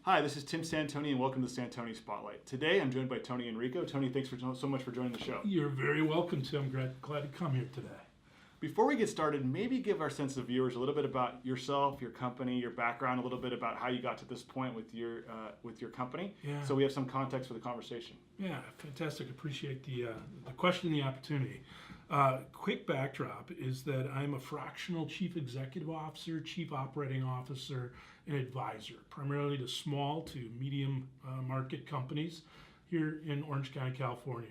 Hi, this is Tim Santoni, and welcome to the Santoni Spotlight. Today, I'm joined by Tony Enrico. Tony, thanks so much for joining the show. You're very welcome, Tim. Glad to come here today. Before we get started, maybe give our sensitive viewers a little bit about yourself, your company, your background, a little bit about how you got to this point with your company. Yeah. So we have some context for the conversation. Yeah, fantastic. Appreciate the question and the opportunity. Quick backdrop is that I'm a fractional chief executive officer, chief operating officer, and advisor, primarily to small to medium market companies here in Orange County, California.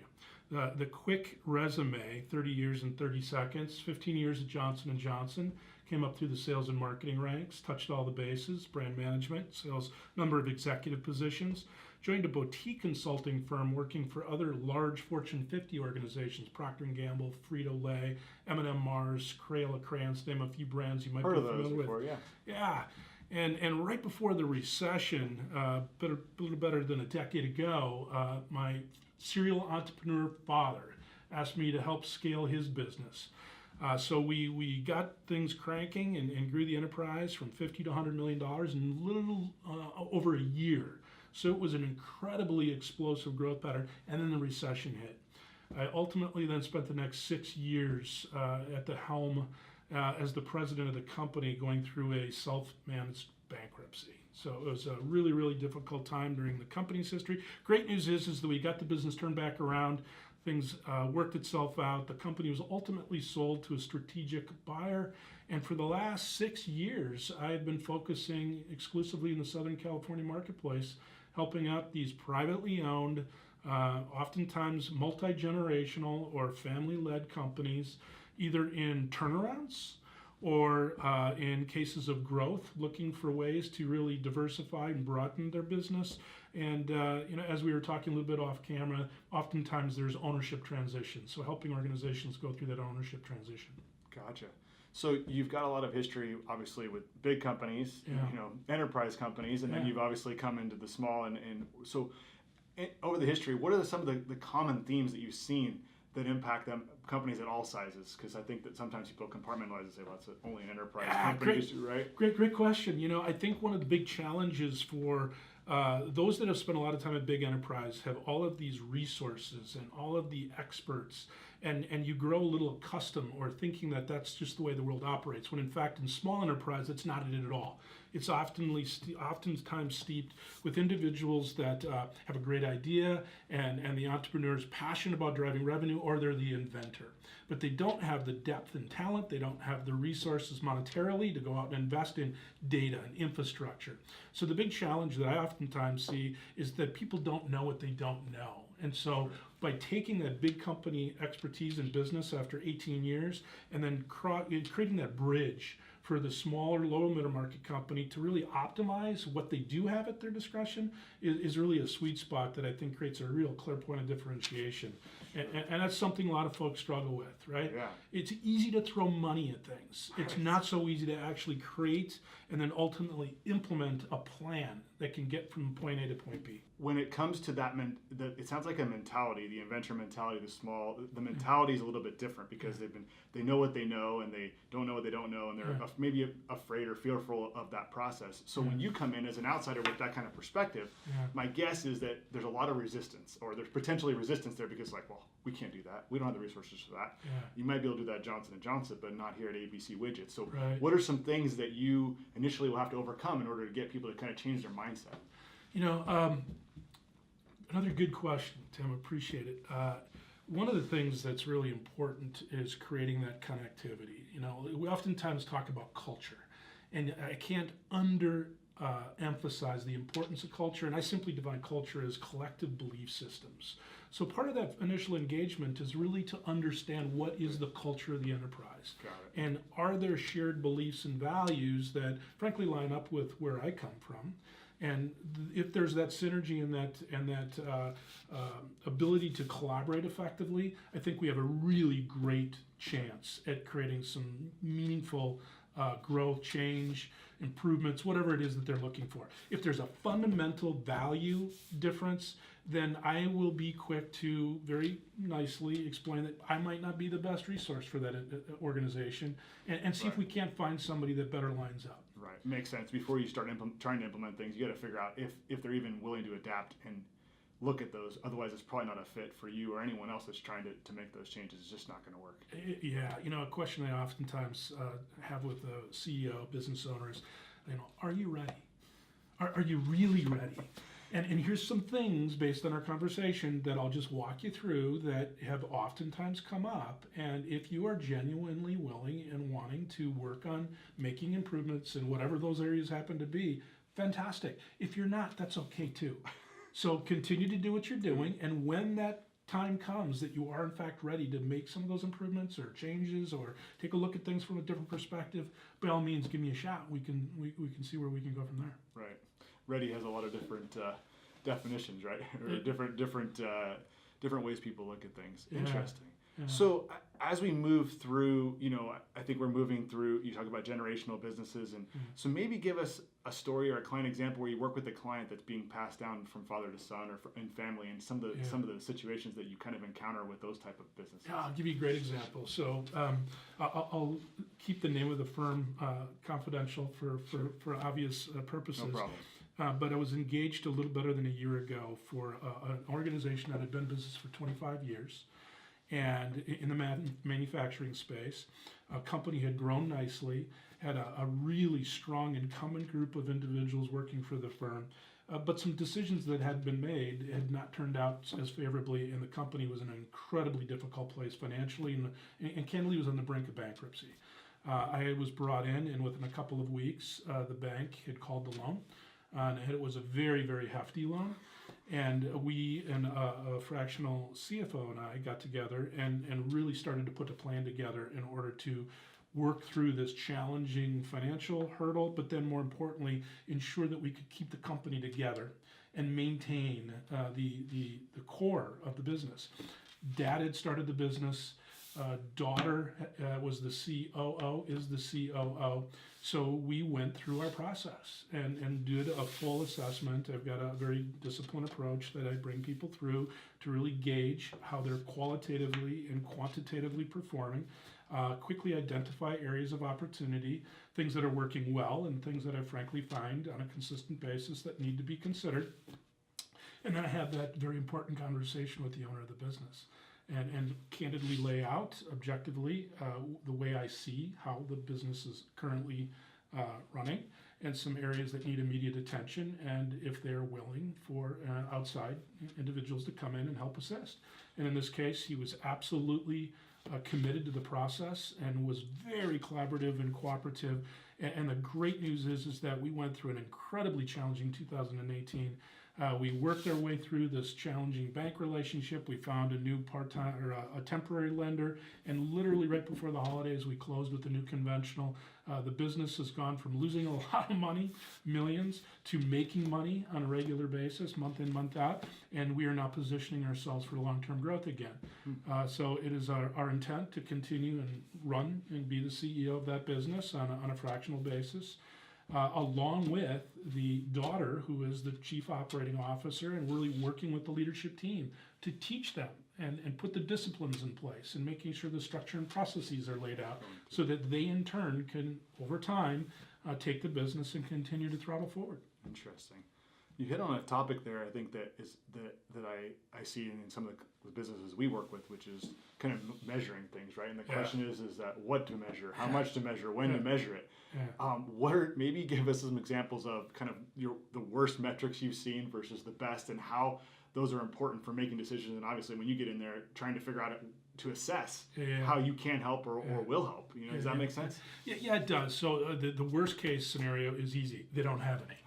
The quick resume, 30 years and 30 seconds, 15 years at Johnson & Johnson, came up through the sales and marketing ranks, touched all the bases, brand management, sales, number of executive positions, joined a boutique consulting firm working for other large Fortune 50 organizations, Proctor & Gamble, Frito, M&M Mars, Crayola crayons, name a few brands you might Heard be of those familiar before, with. yeah. Yeah, and right before the recession, a little better than a decade ago, my serial entrepreneur father asked me to help scale his business. So we got things cranking and grew the enterprise from $50 to $100 million in little over a year. So it was an incredibly explosive growth pattern, and then the recession hit. I ultimately then spent the next 6 years at the helm as the president of the company, going through a self-managed bankruptcy. So it was a really, really difficult time during the company's history. Great news is that we got the business turned back around. Things worked itself out. The company was ultimately sold to a strategic buyer. And for the last 6 years, I've been focusing exclusively in the Southern California marketplace, helping out these privately owned, oftentimes multi-generational or family-led companies, either in turnarounds or in cases of growth, looking for ways to really diversify and broaden their business. And as we were talking a little bit off camera, oftentimes there's ownership transition. So helping organizations go through that ownership transition. Gotcha. So you've got a lot of history, obviously, with big companies, enterprise companies, and then you've obviously come into the small. And so over the history, what are some of the common themes that you've seen that impact companies at all sizes? Because I think that sometimes people compartmentalize and say, well, it's only an enterprise company issue, right? Great question. I think one of the big challenges for those that have spent a lot of time at big enterprise have all of these resources and all of the experts, and you grow a little accustomed or thinking that that's just the way the world operates, when in fact in small enterprise it's not it at all. It's oftentimes steeped with individuals that have a great idea and the entrepreneur is passionate about driving revenue, or they're the inventor. But they don't have the depth and talent, they don't have the resources monetarily to go out and invest in data and infrastructure. So the big challenge that I oftentimes see is that people don't know what they don't know. And so by taking that big company expertise in business after 18 years and then creating that bridge for the smaller, lower middle market company to really optimize what they do have at their discretion is really a sweet spot that I think creates a real clear point of differentiation. And that's something a lot of folks struggle with, right? Yeah. It's easy to throw money at things. It's not so easy to actually create and then ultimately implement a plan that can get from point A to point B. When it comes to that, it sounds like a mentality, the inventor mentality, the mentality is a little bit different because they know what they know and they don't know what they don't know, and they're maybe afraid or fearful of that process. So when you come in as an outsider with that kind of perspective, my guess is that there's a lot of resistance, or there's potentially resistance there because well, we can't do that. We don't have the resources for that. Yeah. You might be able to do that at Johnson & Johnson, but not here at ABC Widgets. So what are some things that you initially will have to overcome in order to get people to kind of change their mindset? Another good question, Tim. Appreciate it. One of the things that's really important is creating that connectivity. We oftentimes talk about culture, and I can't emphasize the importance of culture, and I simply define culture as collective belief systems. So part of that initial engagement is really to understand what is the culture of the enterprise. Got it. And are there shared beliefs and values that frankly line up with where I come from? And if there's that synergy and that ability to collaborate effectively, I think we have a really great chance at creating some meaningful growth, change, improvements, whatever it is that they're looking for. If there's a fundamental value difference, then I will be quick to very nicely explain that I might not be the best resource for that organization, and see if we can't find somebody that better lines up. Right, makes sense. Before you start trying to implement things, you got to figure out if they're even willing to adapt and look at those. Otherwise, it's probably not a fit for you or anyone else that's trying to make those changes. It's just not going to work. Yeah, a question I oftentimes have with the CEO, business owners, are you ready? Are you really ready? And here's some things based on our conversation that I'll just walk you through that have oftentimes come up. And if you are genuinely willing and wanting to work on making improvements in whatever those areas happen to be, fantastic. If you're not, that's okay too. So continue to do what you're doing. And when that time comes that you are in fact ready to make some of those improvements or changes or take a look at things from a different perspective, by all means, give me a shot. We can see where we can go from there. Right. Ready has a lot of different definitions, right? Or different ways people look at things. Yeah. Interesting. Yeah. So as we move through, I think we're moving through, you talk about generational businesses, and so maybe give us a story or a client example where you work with a client that's being passed down from father to son or in family, and some of the situations that you kind of encounter with those type of businesses. Yeah, I'll give you a great example. So I'll keep the name of the firm confidential for obvious purposes. No problem. But I was engaged a little better than a year ago for an organization that had been in business for 25 years. And in the manufacturing space, a company had grown nicely, had a really strong incumbent group of individuals working for the firm, but some decisions that had been made had not turned out as favorably, and the company was in an incredibly difficult place financially, and candidly was on the brink of bankruptcy. I was brought in, and within a couple of weeks, the bank had called the loan, and it was a very, very hefty loan. And we and a fractional CFO and I got together and really started to put a plan together in order to work through this challenging financial hurdle, but then more importantly, ensure that we could keep the company together and maintain the core of the business. Dad had started the business. Daughter was the COO, is the COO. So we went through our process and did a full assessment. I've got a very disciplined approach that I bring people through to really gauge how they're qualitatively and quantitatively performing, quickly identify areas of opportunity, things that are working well and things that I frankly find on a consistent basis that need to be considered. And then I had that very important conversation with the owner of the business. And candidly lay out objectively the way I see how the business is currently running and some areas that need immediate attention, and if they're willing for outside individuals to come in and help assist. And in this case, he was absolutely committed to the process and was very collaborative and cooperative. And the great news is that we went through an incredibly challenging 2018. We worked our way through this challenging bank relationship. We found a new part-time or a temporary lender, and literally right before the holidays, we closed with a new conventional. The business has gone from losing a lot of money, millions, to making money on a regular basis, month in, month out, and we are now positioning ourselves for long-term growth again. So it is our intent to continue and run and be the CEO of that business on a fractional basis. Along with the daughter, who is the chief operating officer, and really working with the leadership team to teach them and put the disciplines in place and making sure the structure and processes are laid out so that they in turn can, over time, take the business and continue to throttle forward. Interesting. You hit on a topic there, I think, that I see in some of the businesses we work with, which is kind of measuring things, right? And the question is that what to measure, how much to measure, when to measure it. Maybe give us some examples of kind of the worst metrics you've seen versus the best, and how those are important for making decisions. And obviously, when you get in there, trying to figure out to assess how you can help or will help. Does that make sense? Yeah, it does. So the worst case scenario is easy. They don't have any.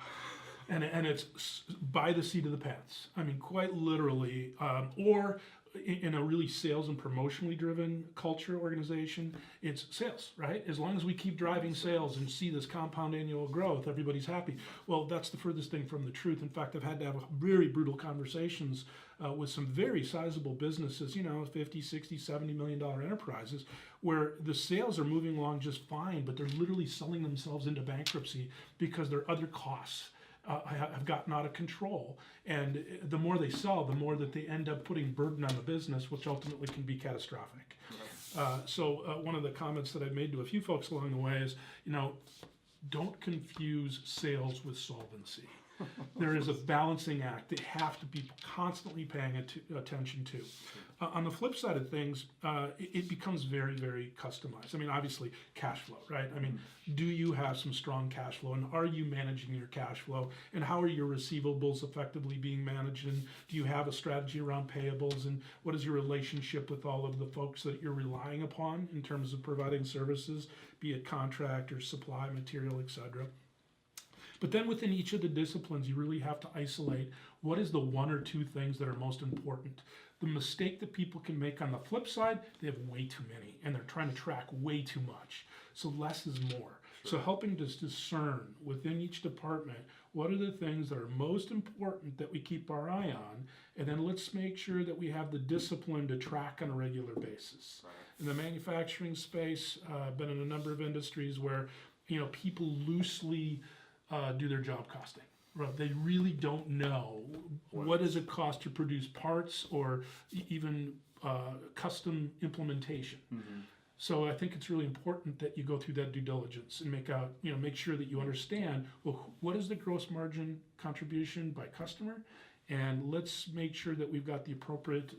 And it's by the seat of the pants. I mean, quite literally, or in a really sales and promotionally driven culture organization, it's sales, right? As long as we keep driving sales and see this compound annual growth, everybody's happy. Well, that's the furthest thing from the truth. In fact, I've had to have very brutal conversations with some very sizable businesses, 50, 60, $70 million enterprises, where the sales are moving along just fine, but they're literally selling themselves into bankruptcy because there are other costs have gotten out of control. And the more they sell, the more that they end up putting burden on the business, which ultimately can be catastrophic. So one of the comments that I've made to a few folks along the way is, don't confuse sales with solvency. There is a balancing act that you have to be constantly paying attention to. On the flip side of things, it becomes very, very customized. I mean, obviously, cash flow, right? I mean, do you have some strong cash flow, and are you managing your cash flow, and how are your receivables effectively being managed, and do you have a strategy around payables, and what is your relationship with all of the folks that you're relying upon in terms of providing services, be it contract or supply, material, etc. But then within each of the disciplines, you really have to isolate what is the one or two things that are most important. The mistake that people can make on the flip side, they have way too many, and they're trying to track way too much. So less is more. Sure. So helping to discern within each department, what are the things that are most important that we keep our eye on, and then let's make sure that we have the discipline to track on a regular basis. Right. In the manufacturing space, I've been in a number of industries where people loosely do their job costing. Right. They really don't know what does it cost to produce parts or even custom implementation. Mm-hmm. So I think it's really important that you go through that due diligence and make sure that you understand, well, what is the gross margin contribution by customer? And let's make sure that we've got the appropriate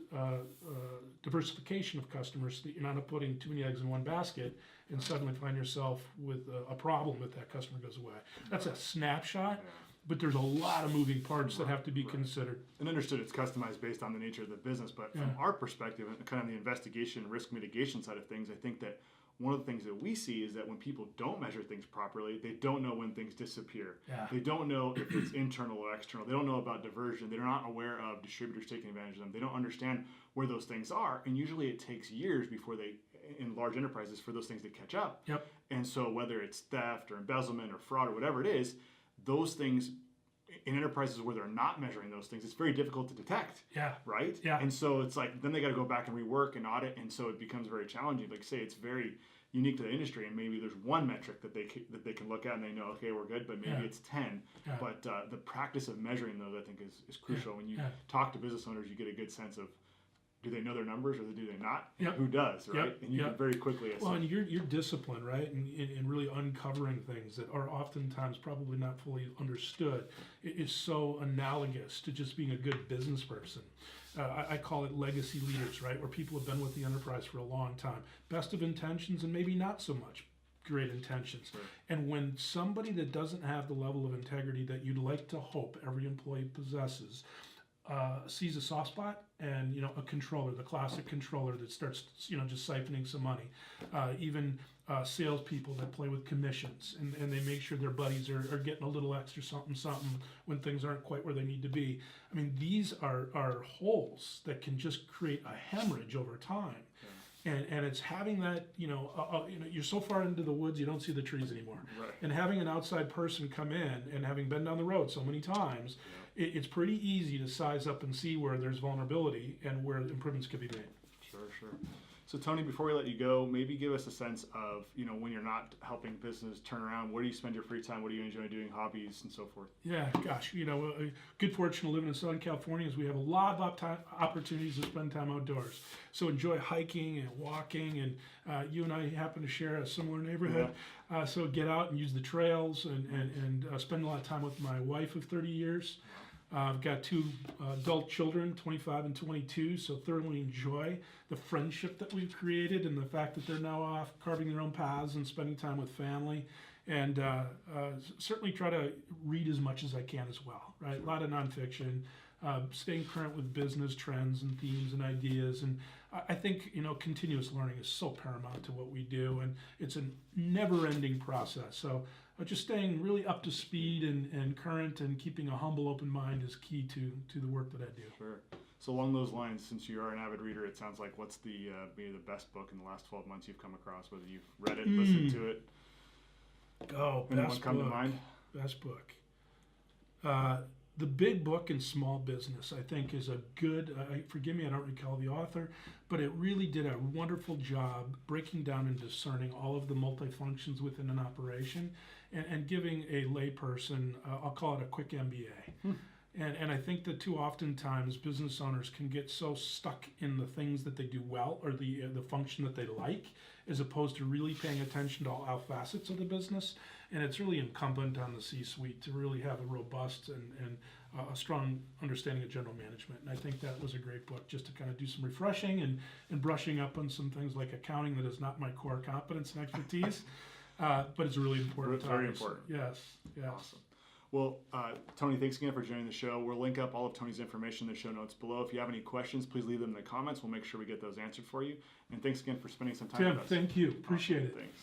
diversification of customers so that you're not putting too many eggs in one basket and suddenly find yourself with a problem if that customer goes away. That's a snapshot, but there's a lot of moving parts that have to be considered. And understood it's customized based on the nature of the business, but from our perspective and kind of the investigation, risk mitigation side of things, I think that one of the things that we see is that when people don't measure things properly, they don't know when things disappear. Yeah. They don't know if it's internal or external. They don't know about diversion. They're not aware of distributors taking advantage of them. They don't understand where those things are. And usually it takes years before in large enterprises, for those things to catch up. Yep. And so whether it's theft or embezzlement or fraud or whatever it is, those things in enterprises where they're not measuring those things, it's very difficult to detect. Yeah. Right? Yeah. And so it's like, then they got to go back and rework and audit. And so it becomes very challenging. Like say, it's very unique to the industry, and maybe there's one metric that they can look at and they know, okay, we're good, but maybe it's 10. Yeah. But the practice of measuring those, I think, is crucial. When you talk to business owners, you get a good sense of, do they know their numbers or do they not? Yep. Who does, right? Yep. And you can very quickly assess. Well, and your discipline, right, and really uncovering things that are oftentimes probably not fully understood, is so analogous to just being a good business person. I call it legacy leaders, right, where people have been with the enterprise for a long time. Best of intentions and maybe not so much great intentions. Sure. And when somebody that doesn't have the level of integrity that you'd like to hope every employee possesses sees a soft spot and a controller, the classic controller that starts just siphoning some money, even salespeople that play with commissions and they make sure their buddies are getting a little extra something when things aren't quite where they need to be. I mean, these are holes that can just create a hemorrhage over time. And it's having that, you're so far into the woods, you don't see the trees anymore. Right. And having an outside person come in and having been down the road so many times, it's pretty easy to size up and see where there's vulnerability and where improvements can be made. Sure. So Tony, before we let you go, maybe give us a sense of, when you're not helping business turn around, where do you spend your free time? What do you enjoy doing, hobbies and so forth? Yeah, gosh, good fortune to live in Southern California is we have a lot of opportunities to spend time outdoors. So enjoy hiking and walking, and you and I happen to share a similar neighborhood. Yeah. So get out and use the trails and spend a lot of time with my wife of 30 years. I've got two adult children, 25 and 22, so thoroughly enjoy the friendship that we've created and the fact that they're now off carving their own paths and spending time with family. And certainly try to read as much as I can as well, right? A lot of nonfiction, staying current with business trends and themes and ideas. And I think, continuous learning is so paramount to what we do, and it's a never-ending process. So just staying really up to speed and current and keeping a humble, open mind is key to the work that I do. Sure. So along those lines, since you are an avid reader, it sounds like what's maybe the best book in the last 12 months you've come across, whether you've read it, listened to it? Oh, anyone come to mind? Best book. The Big Book in Small Business, I think, is a good, forgive me, I don't recall the author, but it really did a wonderful job breaking down and discerning all of the multifunctions within an operation and giving a layperson, I'll call it a quick MBA. And I think that too oftentimes business owners can get so stuck in the things that they do well or the function that they like, as opposed to really paying attention to all facets of the business. And it's really incumbent on the C-suite to really have a robust and a strong understanding of general management. And I think that was a great book just to kind of do some refreshing and brushing up on some things like accounting that is not my core competence and expertise, but it's really important. Very important. Yes. Awesome. Well, Tony, thanks again for joining the show. We'll link up all of Tony's information in the show notes below. If you have any questions, please leave them in the comments. We'll make sure we get those answered for you. And thanks again for spending some time with us. Tim, thank you. Appreciate it. Thanks.